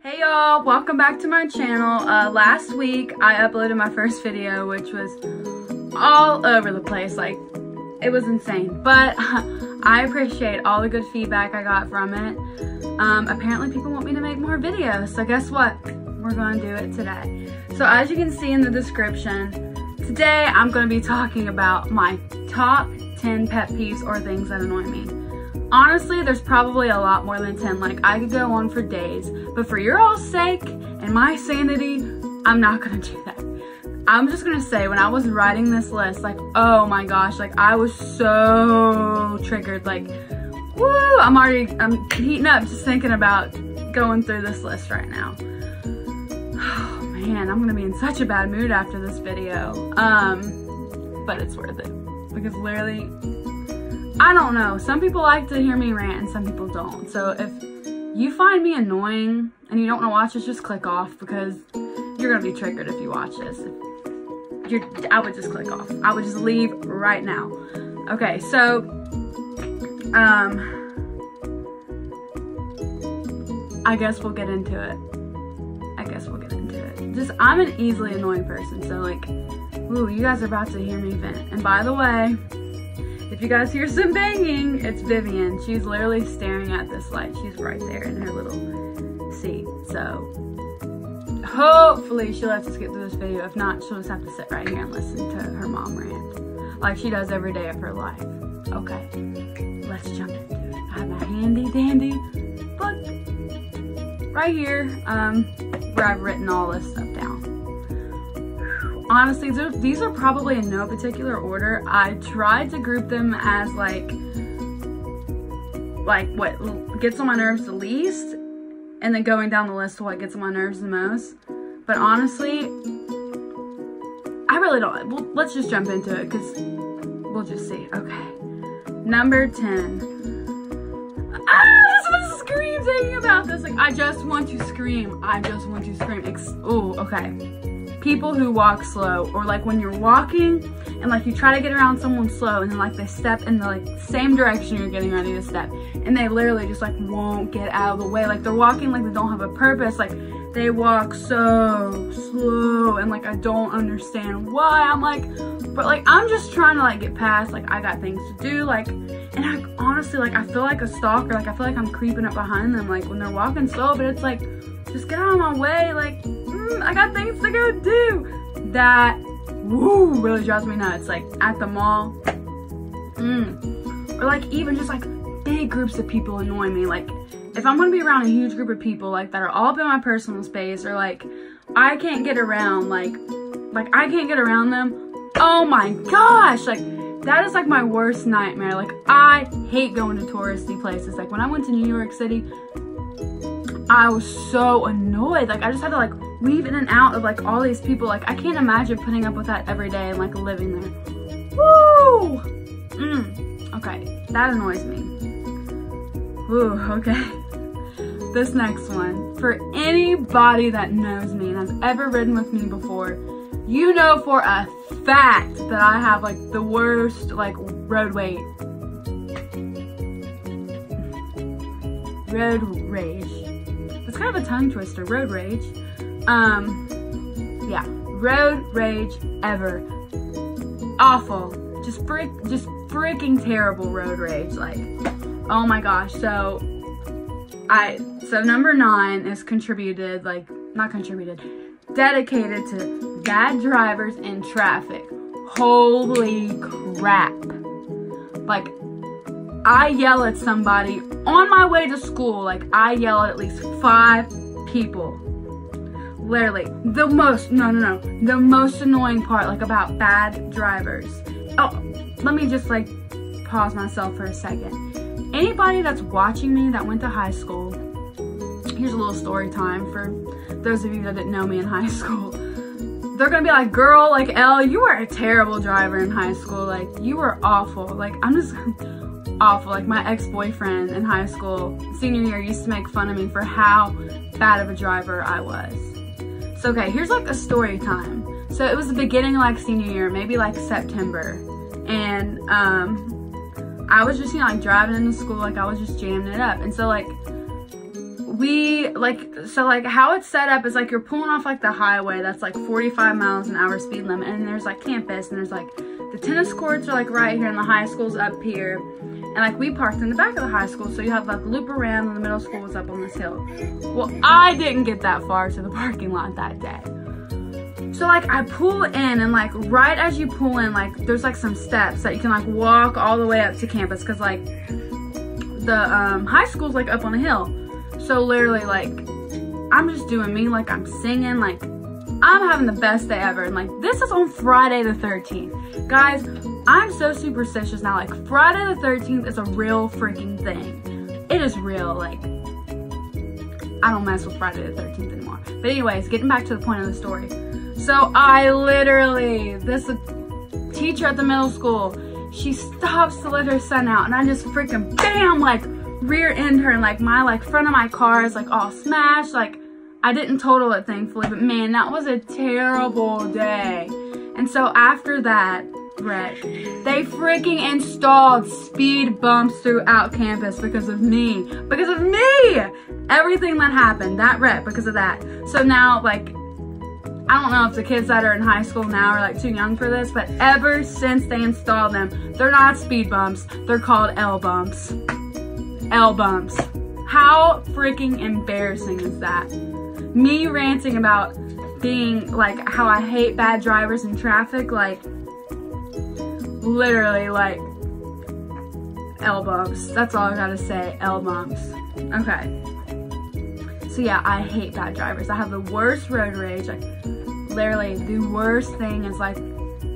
Hey y'all, welcome back to my channel. Last week I uploaded my first video, which was all over the place. Like, it was insane, but I appreciate all the good feedback I got from it. Apparently people want me to make more videos, so guess what? We're gonna do it today. So as you can see in the description, today I'm gonna be talking about my top 10 pet peeves or things that annoy me. Honestly, there's probably a lot more than 10. Like, I could go on for days, but for your all's sake and my sanity, I'm not gonna do that. I'm just gonna say, when I was writing this list, like, oh my gosh, like, I was so triggered. Like, woo, I'm heating up just thinking about going through this list right now. Oh man, I'm gonna be in such a bad mood after this video. But it's worth it, because literally, I don't know. Some people like to hear me rant and some people don't. So if you find me annoying and you don't want to watch this, just click off, because you're going to be triggered if you watch this. I would just click off. I would just leave right now. Okay, so I guess we'll get into it. Just, I'm an easily annoying person, so like, ooh, you guys are about to hear me vent. And by the way, if you guys hear some banging, it's Vivian. She's literally staring at this light. She's right there in her little seat. So hopefully she lets us get through this video. If not, she'll just have to sit right here and listen to her mom rant, like she does every day of her life. Okay, let's jump into it. I have my handy dandy book right here, where I've written all this stuff down. Honestly, these are probably in no particular order. I tried to group them as like what gets on my nerves the least, and then going down the list to what gets on my nerves the most. But honestly, I really don't. Well, let's just jump into it, because we'll just see. Okay, number 10. I just want to scream thinking about this. Like, I just want to scream. Oh, okay. People who walk slow, or like when you're walking and like you try to get around someone slow and then like they step in the like same direction you're getting ready to step, and they literally just like won't get out of the way. Like, they're walking like they don't have a purpose. Like, they walk so slow, and like I don't understand why. I'm like, but like I'm just trying to like get past. Like, I got things to do. Like, and I honestly, like, I feel like a stalker. Like, I feel like I'm creeping up behind them like when they're walking slow, but it's like, just get out of my way. Like, I got things to go do. That, woo, really drives me nuts. Like, at the mall. Or like even just like big groups of people annoy me. Like, if I'm gonna be around a huge group of people like that are all up in my personal space, or like I can't get around, like I can't get around them. Oh my gosh, like that is like my worst nightmare. Like, I hate going to touristy places. Like, when I went to New York City, I was so annoyed. Like, I just had to like weave in and out of like all these people. Like, I can't imagine putting up with that every day and like living there. Woo! Okay, that annoys me. Ooh, okay. This next one, for anybody that knows me and has ever ridden with me before, you know for a fact that I have like the worst like road rage. It's kind of a tongue twister, road rage. Yeah, road rage ever. Awful. Just freaking terrible road rage. Like, oh my gosh. So number 9 is dedicated to bad drivers in traffic. Holy crap. Like, I yell at somebody on my way to school. Like, I yell at least 5 people. Literally, the most annoying part, like, about bad drivers. Oh, let me just, like, pause myself for a second. Anybody that's watching me that went to high school, here's a little story time for those of you that didn't know me in high school. They're gonna be like, girl, like, Elle, you were a terrible driver in high school. Like, you were awful. Like, I'm just awful. Like, my ex-boyfriend in high school, senior year, used to make fun of me for how bad of a driver I was. So, okay, here's like a story time. So it was the beginning of like senior year, maybe like September. And I was just, you know, like driving into school, like I was just jamming it up. And so like how it's set up is like you're pulling off like the highway that's like 45 miles an hour speed limit, and there's like campus, and there's like the tennis courts are like right here, and the high school's up here, and like we parked in the back of the high school, so you have like loop around, and the middle school was up on this hill. Well, I didn't get that far to the parking lot that day. So like I pull in, and like right as you pull in, like there's like some steps that you can like walk all the way up to campus, because like the high school's like up on a hill. So literally like I'm just doing me, like I'm singing, like I'm having the best day ever. And like this is on Friday the 13th. Guys, I'm so superstitious now. Like Friday the 13th is a real freaking thing. It is real. Like I don't mess with Friday the 13th anymore. But anyways, getting back to the point of the story. So I literally, this teacher at the middle school, she stops to let her son out, and I just freaking bam, like rear end her, and like my like front of my car is like all smashed. Like I didn't total it thankfully, but man, that was a terrible day. And so after that wreck, they freaking installed speed bumps throughout campus because of me. Because of me! Everything that happened, that wreck, because of that. So now, like, I don't know if the kids that are in high school now are like too young for this, but ever since they installed them, they're not speed bumps, they're called L bumps. L bumps. How freaking embarrassing is that? Me ranting about being like how I hate bad drivers in traffic, like literally like L bumps. That's all I gotta say, L bumps. Okay. So yeah, I hate bad drivers. I have the worst road rage. Like literally the worst thing is like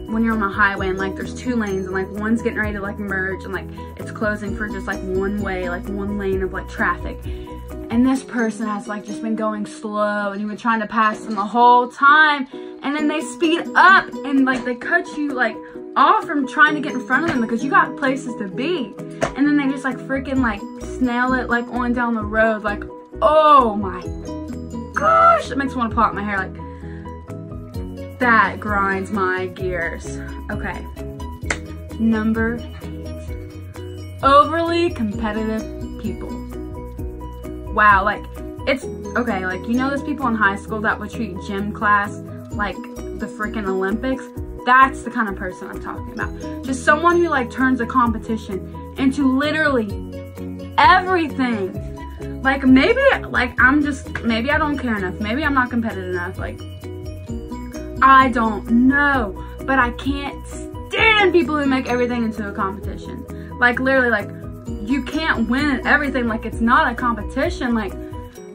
when you're on a highway and like there's two lanes and like one's getting ready to like merge and like it's closing for just like one way, like one lane of like traffic. And this person has like just been going slow and you've been trying to pass them the whole time. And then they speed up and like they cut you like off from trying to get in front of them because you got places to be. And then they just like freaking like snail it like on down the road. Like, oh my gosh, it makes me want to pull out my hair. Like, that grinds my gears. Okay. Number 8. Overly competitive people. Wow, like, it's, okay, like, you know those people in high school that would treat gym class like the freaking Olympics? That's the kind of person I'm talking about. Just someone who, like, turns a competition into literally everything. Like, maybe, like, maybe I don't care enough. Maybe I'm not competitive enough. Like, I don't know. But I can't stand people who make everything into a competition. Like, literally, like, you can't win at everything. Like, it's not a competition. Like,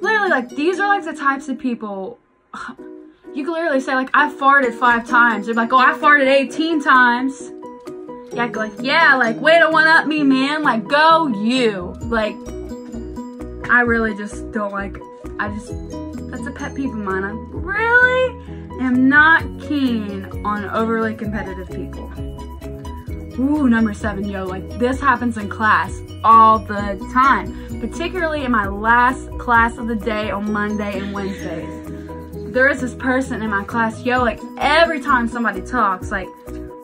literally, like, these are, like, the types of people. You can literally say, like, I farted 5 times. They're like, oh, I farted 18 times. Yeah, like, yeah, like, way to one-up me, man. Like, go you. Like, I really just don't like, that's a pet peeve of mine. I really am not keen on overly competitive people. Ooh, number 7, yo, like, this happens in class all the time. Particularly in my last class of the day on Monday and Wednesdays. There is this person in my class, yo, like, every time somebody talks, like,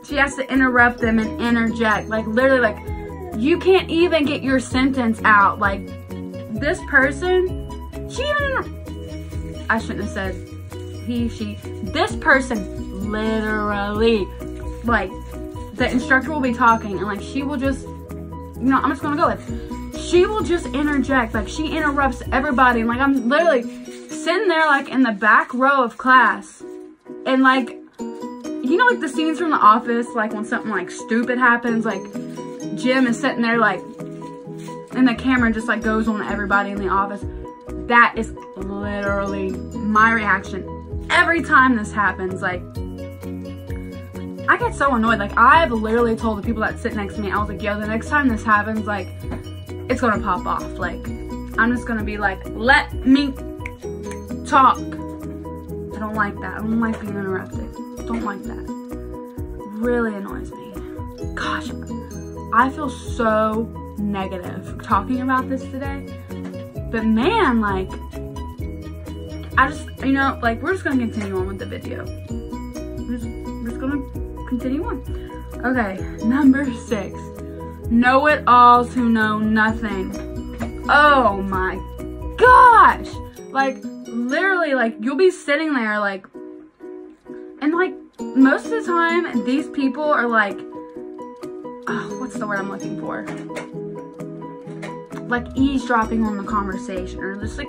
she has to interrupt them and interject. Like, literally, like, you can't even get your sentence out. Like, this person, I shouldn't have said he, she. This person, literally, like, the instructor will be talking, and, like, she will just, you know, I'm just gonna go with, she will just interject. Like, she interrupts everybody, and, like, I'm literally sitting there, like, in the back row of class, and, like, you know, like, the scenes from The Office, like, when something, like, stupid happens, like, Jim is sitting there, like, and the camera just, like, goes on everybody in the office. That is literally my reaction every time this happens. Like, I get so annoyed. Like, I've literally told the people that sit next to me, I was like, yo, the next time this happens, like, it's gonna pop off. Like, I'm just gonna be like, let me talk. I don't like that. I don't like being interrupted. Don't like that. Really annoys me. Gosh, I feel so negative talking about this today. But man, like, I just, you know, like, we're just gonna continue on with the video. We're just gonna continue on. Okay, number 6. Know-it-alls who know nothing. Oh my gosh. Like, literally, like, you'll be sitting there, like, and, like, most of the time, these people are, like, oh, what's the word I'm looking for? Like, eavesdropping on the conversation, or just, like,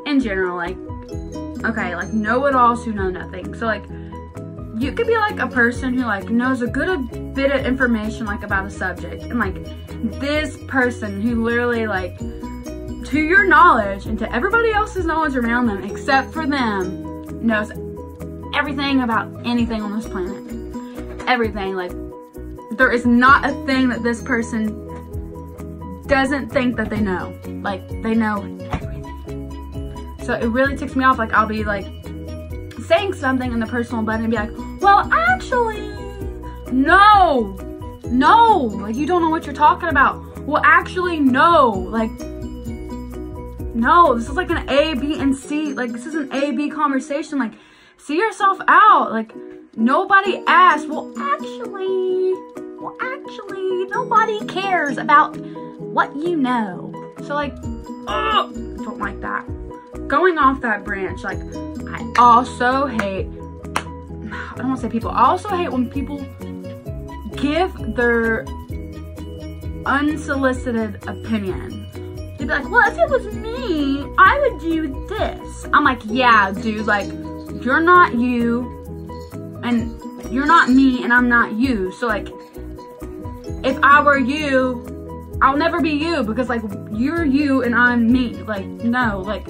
in general, like, okay, like, know-it-alls who know nothing. So, like, you could be, like, a person who, like, knows a good bit of information, like, about a subject, and, like, this person who literally, like, to your knowledge and to everybody else's knowledge around them, except for them, knows everything about anything on this planet. Everything. Like, there is not a thing that this person doesn't think that they know. Like, they know everything. So it really ticks me off. Like, I'll be, like, saying something in the personal button and be like, well, actually, no. Like, you don't know what you're talking about. Well, actually, no. Like, no, this is like an A, B, and C. Like, this is an A, B conversation. Like, see yourself out. Like, nobody asked. Well, actually, nobody cares about what you know. So, like, don't like that. Going off that branch, like, I also hate, I don't want to say people, I also hate when people give their unsolicited opinion. They'd be like, well, if it was me, I would do this. I'm like, yeah, dude, like, you're not you, and you're not me, and I'm not you. So, like, if I were you, I'll never be you, because, like, you're you and I'm me. Like, no, like,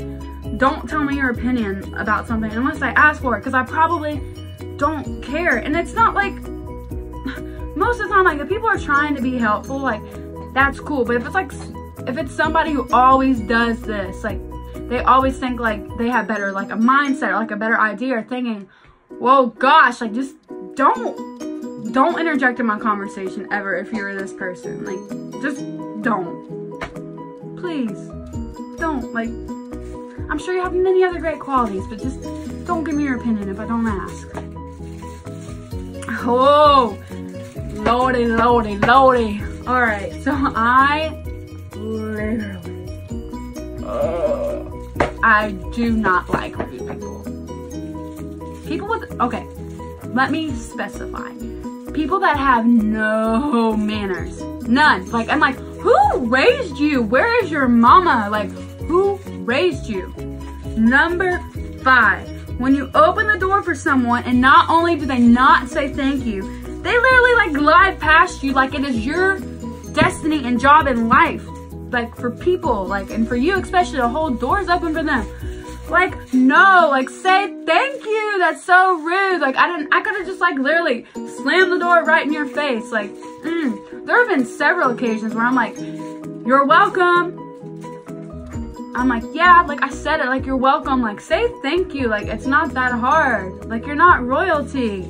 don't tell me your opinion about something unless I ask for it, because I probably don't care. And it's not like, most of the time, like, if people are trying to be helpful, like, that's cool. But if it's, like, if it's somebody who always does this, like, they always think, like, they have better, like, a mindset or, like, a better idea, or thinking, whoa, gosh, like, just don't interject in my conversation ever if you're this person. Like, just don't. Please, don't. Like, I'm sure you have many other great qualities, but just don't give me your opinion if I don't ask. Oh, lordy. Alright, so I literally, I do not like rude people. People with, okay, let me specify. People that have no manners. None. Like, I'm like, who raised you? Where is your mama? Like, who raised you? Number 5. When you open the door for someone and not only do they not say thank you, they literally, like, glide past you like it is your destiny and job in life. Like, for people, like, and for you especially, to hold doors open for them. Like, no, like, say thank you. That's so rude. Like, I could have just, like, literally slammed the door right in your face. Like, there have been several occasions where I'm like, you're welcome. I'm like, yeah, like, I said it, like, you're welcome. Like, say thank you. Like, it's not that hard. Like, you're not royalty.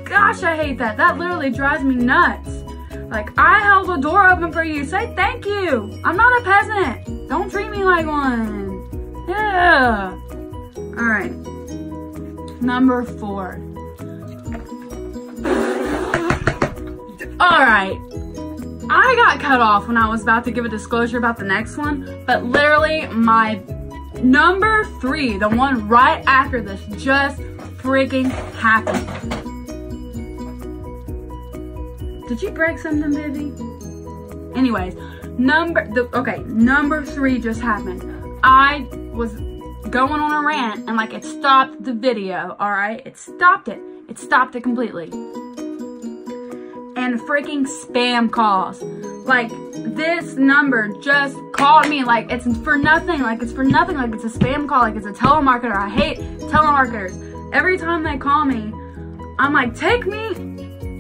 Gosh, I hate that. That literally drives me nuts. Like, I held the door open for you. Say thank you. I'm not a peasant. Don't treat me like one. Yeah. Alright. Number 4. Alright. I got cut off when I was about to give a disclosure about the next one, but literally my number 3, the one right after this, just freaking happened. Did you break something, baby? Anyways, number 3 just happened. I was going on a rant and, like, it stopped the video, alright? It stopped it. It stopped it completely. And freaking spam calls. Like, this number just called me, like, it's for nothing. Like, it's for nothing. Like, it's a spam call. Like, it's a telemarketer. I hate telemarketers. Every time they call me, I'm like, take me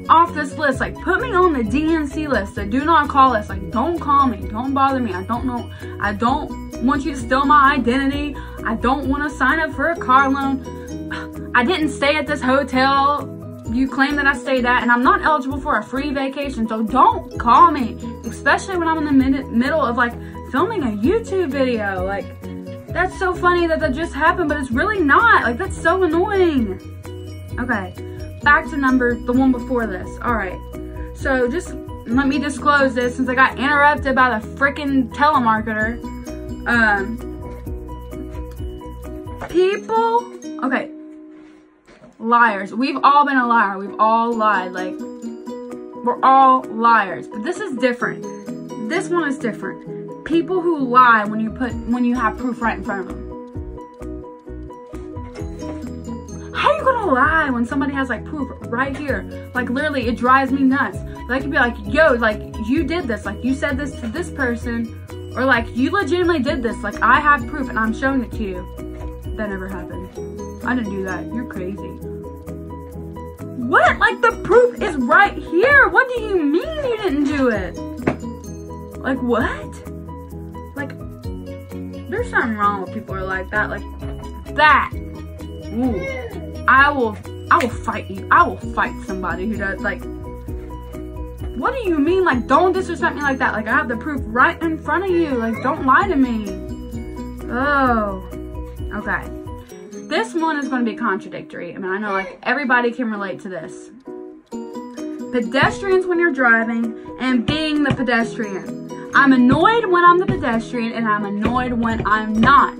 off this list. Like, put me on the DNC list, the do not call list. Like, don't call me. Don't bother me. I don't know. I don't want you to steal my identity. I don't want to sign up for a car loan. I didn't stay at this hotel you claim that I stayed at, and I'm not eligible for a free vacation, so don't call me, especially when I'm in the middle of, like, filming a YouTube video. Like, that's so funny that just happened, but it's really not. Like, that's so annoying. Okay, back to the one before this. Alright, so just let me disclose this since I got interrupted by the freaking telemarketer. People, okay, liars. We've all been a liar. We've all lied. Like, we're all liars. But this is different. This one is different. People who lie when you have proof right in front of them. How are you gonna lie when somebody has like proof right here? Like, literally, it drives me nuts. Like, you'd be like, yo, like, you did this. Like, you said this to this person. Or like, you legitimately did this. Like, I have proof and I'm showing it to you. That never happened. I didn't do that. You're crazy. What? Like, the proof is right here. What do you mean you didn't do it? Like, what? Like, there's something wrong with people who are like that. Like, that. Ooh. I will fight you. I will fight somebody who does, like, what do you mean? Like, don't disrespect me like that. Like, I have the proof right in front of you. Like, don't lie to me. Oh, okay. This one is going to be contradictory. I mean, I know, like, everybody can relate to this. Pedestrians when you're driving and being the pedestrian. I'm annoyed when I'm the pedestrian and I'm annoyed when I'm not.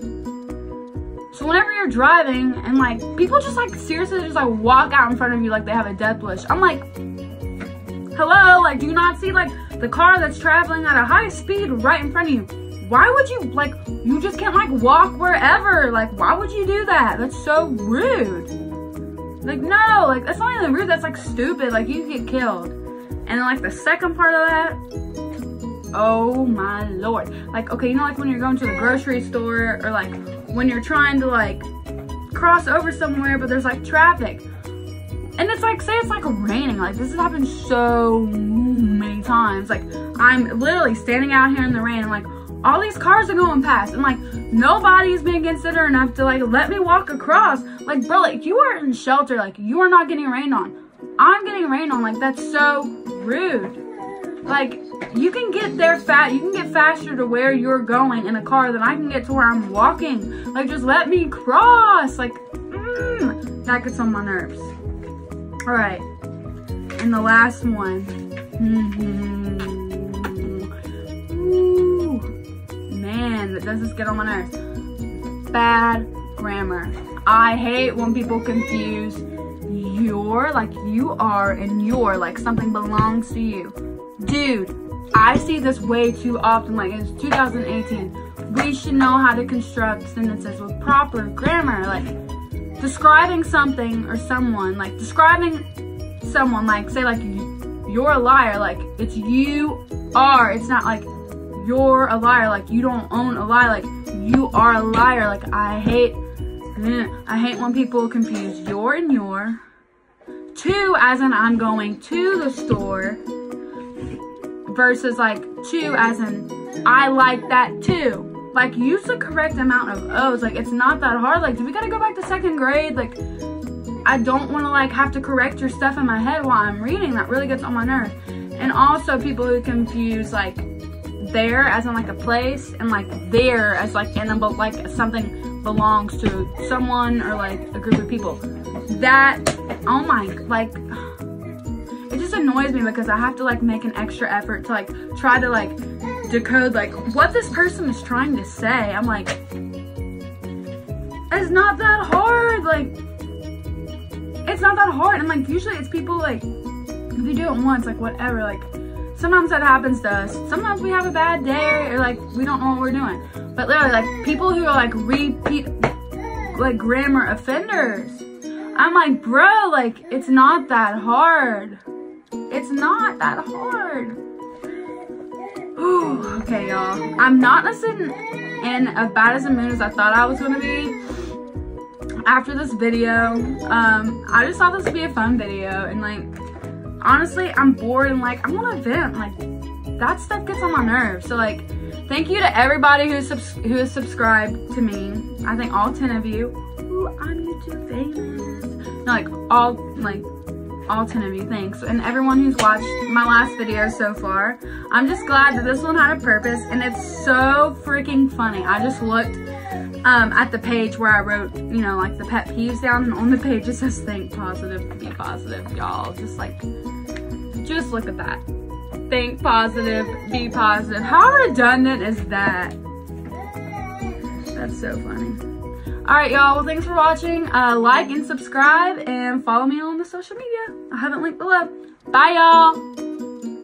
So whenever you're driving and, like, people just, like, seriously just, like, walk out in front of you like they have a death wish. I'm like, hello, like, do you not see, like, the car that's traveling at a high speed right in front of you? Why would you, like, you just can't, like, walk wherever? Like, why would you do that? That's so rude. Like, no, like, that's not even rude. That's, like, stupid. Like, you could get killed. And then, like, the second part of that, oh, my Lord. Like, okay, you know, like, when you're going to the grocery store or, like, when you're trying to, like, cross over somewhere, but there's, like, traffic. And it's like, say it's like raining. Like, this has happened so many times. Like, I'm literally standing out here in the rain and, like, all these cars are going past. And, like, nobody's being considerate enough to, like, let me walk across. Like, bro, like, you are in shelter. Like, you are not getting rained on. I'm getting rained on. Like, that's so rude. Like, you can get there you can get faster to where you're going in a car than I can get to where I'm walking. Like, just let me cross. Like, that gets on my nerves. All right, and the last one. Ooh, man, that does this get on my nerves. Bad grammar. I hate when people confuse your, like, you are, and your, like, something belongs to you. Dude, I see this way too often. Like, it's 2018. We should know how to construct sentences with proper grammar. Like, describing something or someone, like, describing someone, like, say, like, you're a liar. Like, it's you are. It's not like you're a liar. Like, you don't own a lie. Like, you are a liar. Like, I hate when people confuse your and your. To, as in I'm going to the store, versus, like, to, as in I like that too. Like, use the correct amount of O's. Like, it's not that hard. Like, do we gotta go back to 2nd grade? Like, I don't want to, like, have to correct your stuff in my head while I'm reading. That really gets on my nerves. And also people who confuse, like, there as in, like, a place, and, like, there as, like, in a, like, something belongs to someone or, like, a group of people. That, oh my, like, it just annoys me because I have to, like, make an extra effort to, like, try to, like, decode, like, what this person is trying to say. I'm like, it's not that hard. Like, it's not that hard. And, like, usually it's people, like, if you do it once, like, whatever, like, sometimes that happens to us. Sometimes we have a bad day or, like, we don't know what we're doing. But literally, like, people who are, like, repeat, like, grammar offenders. I'm like, bro, like, it's not that hard. It's not that hard. Ooh, okay, y'all. I'm not listening in as bad as a mood as I thought I was gonna be after this video. I just thought this would be a fun video, and, like, honestly, I'm bored and, like, I want to vent. Like, that stuff gets on my nerves. So, like, thank you to everybody who has subscribed to me. I think all 10 of you. Ooh, I'm YouTube famous. No, like, all 10 of you, thanks. And everyone who's watched my last video so far. I'm just glad that this one had a purpose, and it's so freaking funny. I just looked at the page where I wrote, you know, like, the pet peeves down, and on the page it says think positive, be positive, y'all. Just, like, just look at that. Think positive, be positive. How redundant is that? That's so funny. Alright, y'all. Well, thanks for watching. Like and subscribe and follow me on the social media. I have it linked below. Bye, y'all.